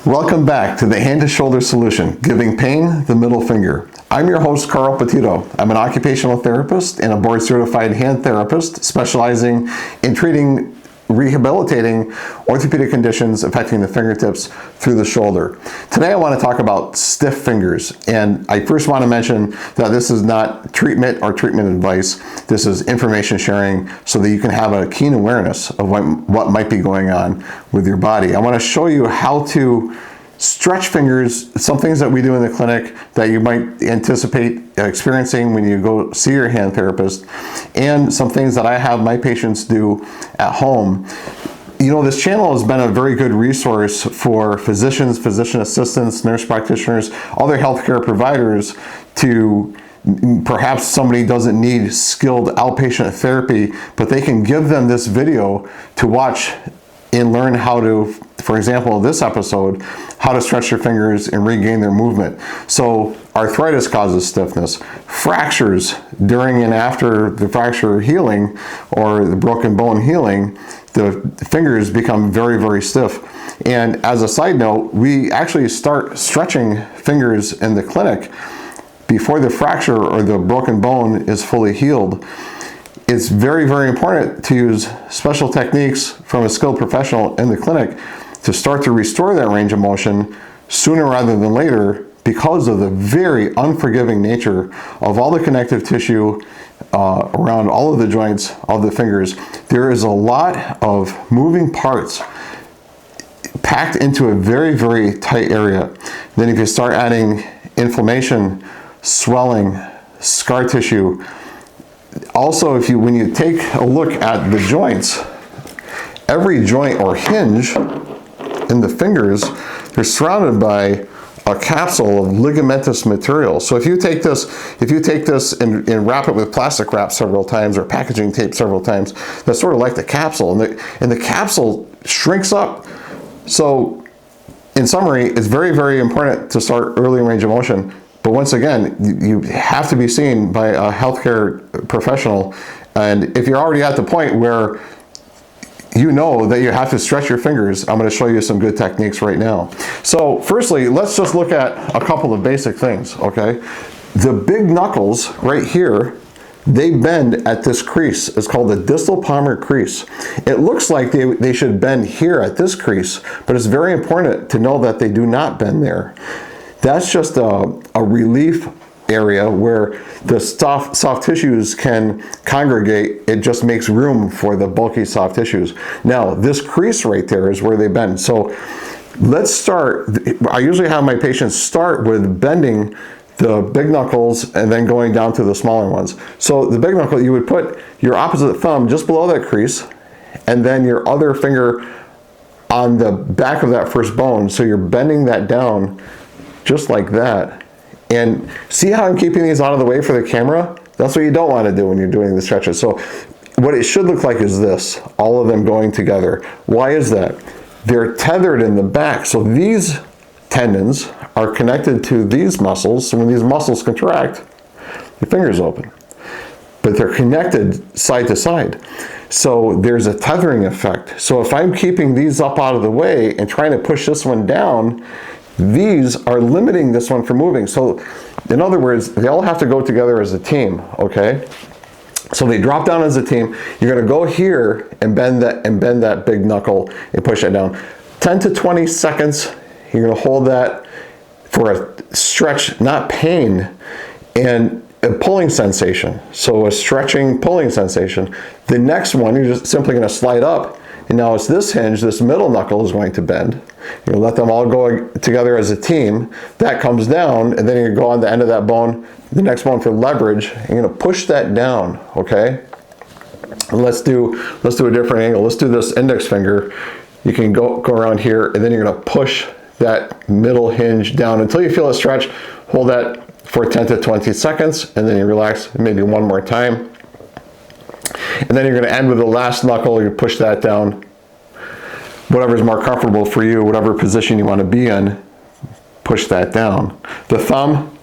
Welcome back to the Hand to Shoulder Solution, giving pain the middle finger. I'm your host, Carl Petitto. I'm an occupational therapist and a board certified hand therapist specializing in treating rehabilitating orthopedic conditions affecting the fingertips through the shoulder. Today I want to talk about stiff fingers, and I first want to mention that this is not treatment or treatment advice. This is information sharing so that you can have a keen awareness of what might be going on with your body. I want to show you how to stretch fingers, some things that we do in the clinic that you might anticipate experiencing when you go see your hand therapist, and some things that I have my patients do at home. You know, this channel has been a very good resource for physicians, physician assistants, nurse practitioners, other healthcare providers to perhaps somebody doesn't need skilled outpatient therapy, but they can give them this video to watch and learn how to, for example, this episode, how to stretch their fingers and regain their movement. So arthritis causes stiffness. Fractures during and after the fracture healing or the broken bone healing, the fingers become very, very stiff. And as a side note, we actually start stretching fingers in the clinic before the fracture or the broken bone is fully healed. It's very, very important to use special techniques from a skilled professional in the clinic to start to restore that range of motion sooner rather than later, because of the very unforgiving nature of all the connective tissue around all of the joints of the fingers. There is a lot of moving parts packed into a very, very tight area. Then if you start adding inflammation, swelling, scar tissue, also, when you take a look at the joints, every joint or hinge in the fingers, they're surrounded by a capsule of ligamentous material. So if you take this and wrap it with plastic wrap several times or packaging tape several times, that's sort of like the capsule, and the capsule shrinks up. So in summary, it's very, very important to start early range of motion. But once again, you have to be seen by a healthcare professional. And if you're already at the point where you know that you have to stretch your fingers, I'm going to show you some good techniques right now. So firstly, let's just look at a couple of basic things, okay? The big knuckles right here, they bend at this crease. It's called the distal palmar crease. It looks like they should bend here at this crease, but it's very important to know that they do not bend there. That's just a relief area where the soft tissues can congregate. It just makes room for the bulky soft tissues. Now, this crease right there is where they bend. So let's start. I usually have my patients start with bending the big knuckles and then going down to the smaller ones. So the big knuckle, you would put your opposite thumb just below that crease and then your other finger on the back of that first bone. So you're bending that down just like that. And see how I'm keeping these out of the way for the camera? That's what you don't want to do when you're doing the stretches. So what it should look like is this, all of them going together. Why is that? They're tethered in the back. So these tendons are connected to these muscles. So when these muscles contract, your fingers open. But they're connected side to side. So there's a tethering effect. So if I'm keeping these up out of the way and trying to push this one down, these are limiting this one from moving. So in other words, they all have to go together as a team, okay? So they drop down as a team. You're gonna go here and bend that big knuckle and push it down. 10 to 20 seconds, you're gonna hold that for a stretch, not pain, and a pulling sensation. So a stretching, pulling sensation. The next one, you're just simply gonna slide up. And now it's this hinge, this middle knuckle is going to bend. You're gonna let them all go together as a team. That comes down, and then you're gonna go on the end of that bone, the next bone for leverage. You're gonna push that down, okay? And let's do a different angle. Let's do this index finger. You can go around here, and then you're gonna push that middle hinge down until you feel it stretch. Hold that for 10 to 20 seconds, and then you relax maybe one more time. And then you're going to end with the last knuckle. You push that down. Whatever is more comfortable for you, whatever position you want to be in, push that down. The thumb,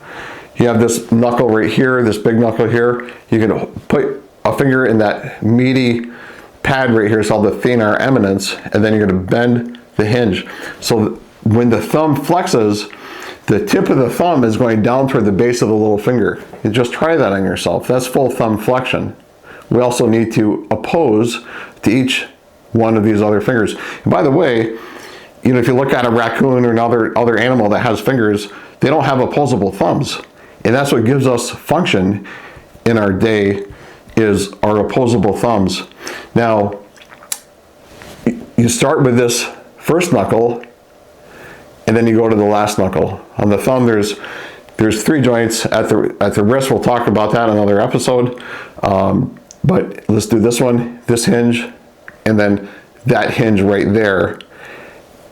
you have this knuckle right here, this big knuckle here. You can put a finger in that meaty pad right here. It's called the thenar eminence. And then you're going to bend the hinge. So when the thumb flexes, the tip of the thumb is going down toward the base of the little finger. You just try that on yourself. That's full thumb flexion. We also need to oppose to each one of these other fingers. And by the way, you know, if you look at a raccoon or another other animal that has fingers, they don't have opposable thumbs. And that's what gives us function in our day, is our opposable thumbs. Now, you start with this first knuckle, and then you go to the last knuckle. On the thumb, there's 3 joints. At the wrist, we'll talk about that in another episode. But let's do this one, this hinge, and then that hinge right there.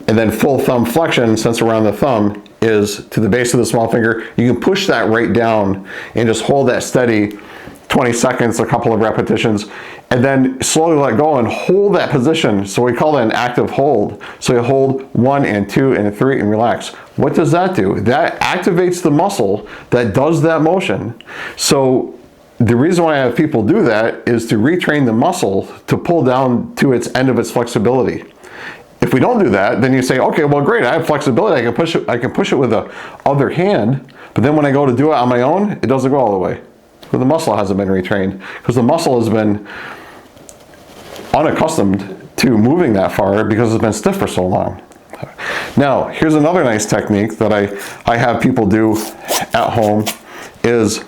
And then full thumb flexion, since around the thumb, is to the base of the small finger. You can push that right down and just hold that steady 20 seconds, a couple of repetitions, and then slowly let go and hold that position. So we call that an active hold. So you hold 1 and 2 and 3 and relax. What does that do? That activates the muscle that does that motion. So the reason why I have people do that is to retrain the muscle to pull down to its end of its flexibility. If we don't do that, then you say, okay, well, great, I have flexibility. I can push it with the other hand, but then when I go to do it on my own, it doesn't go all the way. But the muscle hasn't been retrained, because the muscle has been unaccustomed to moving that far because it's been stiff for so long. Now, here's another nice technique that I have people do at home is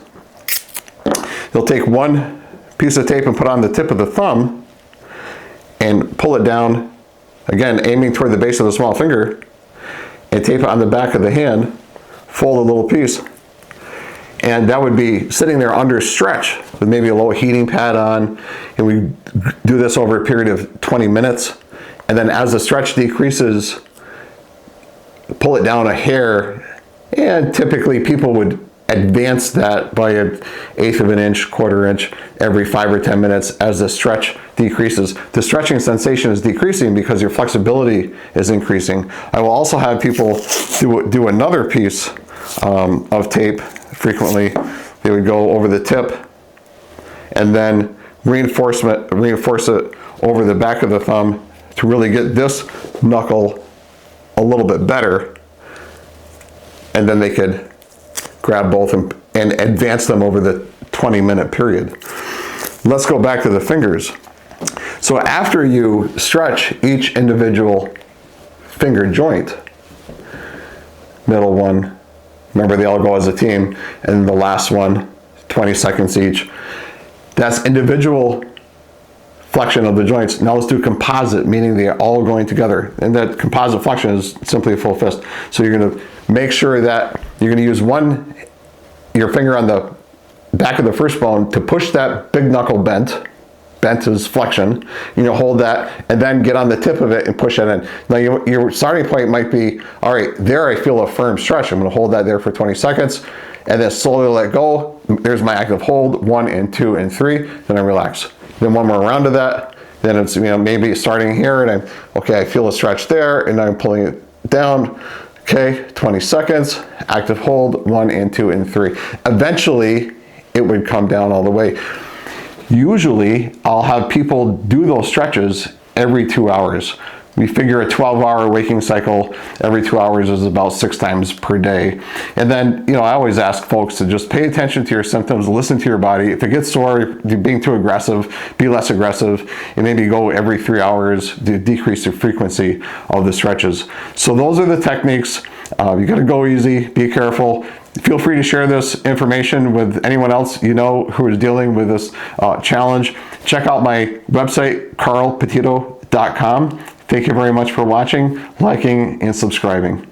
they'll take one piece of tape and put on the tip of the thumb and pull it down, again, aiming toward the base of the small finger, and tape it on the back of the hand, fold a little piece, and that would be sitting there under stretch with maybe a low heating pad on, and we do this over a period of 20 minutes, and then as the stretch decreases, pull it down a hair, and typically people would advance that by 1/8 of an inch, 1/4 inch every 5 or 10 minutes as the stretch decreases. The stretching sensation is decreasing because your flexibility is increasing. I will also have people do another piece of tape. Frequently they would go over the tip and then reinforce it over the back of the thumb to really get this knuckle a little bit better, and then they could grab both and advance them over the 20-minute period. Let's go back to the fingers. So after you stretch each individual finger joint, middle one, remember they all go as a team, and the last one, 20 seconds each. That's individual flexion of the joints. Now let's do composite, meaning they are all going together. And that composite flexion is simply a full fist. So you're going to make sure that you're going to use your finger on the back of the first bone to push that big knuckle bent is flexion. You know, hold that and then get on the tip of it and push it in. Now your starting point might be, all right, there I feel a firm stretch. I'm going to hold that there for 20 seconds and then slowly let go. There's my active hold, 1 and 2 and 3, then I relax. Then one more round of that, then it's, you know, maybe starting here and I feel a stretch there and I'm pulling it down. Okay, 20 seconds, active hold, 1 and 2 and 3. Eventually, it would come down all the way. Usually, I'll have people do those stretches every 2 hours. We figure a 12-hour waking cycle every 2 hours is about 6 times per day. And then, you know, I always ask folks to just pay attention to your symptoms, listen to your body. If it gets sore, you're being too aggressive, be less aggressive, and maybe go every 3 hours to decrease the frequency of the stretches. So those are the techniques. You gotta go easy, be careful. Feel free to share this information with anyone else you know who is dealing with this challenge. Check out my website, carlpetitto.com. Thank you very much for watching, liking, and subscribing.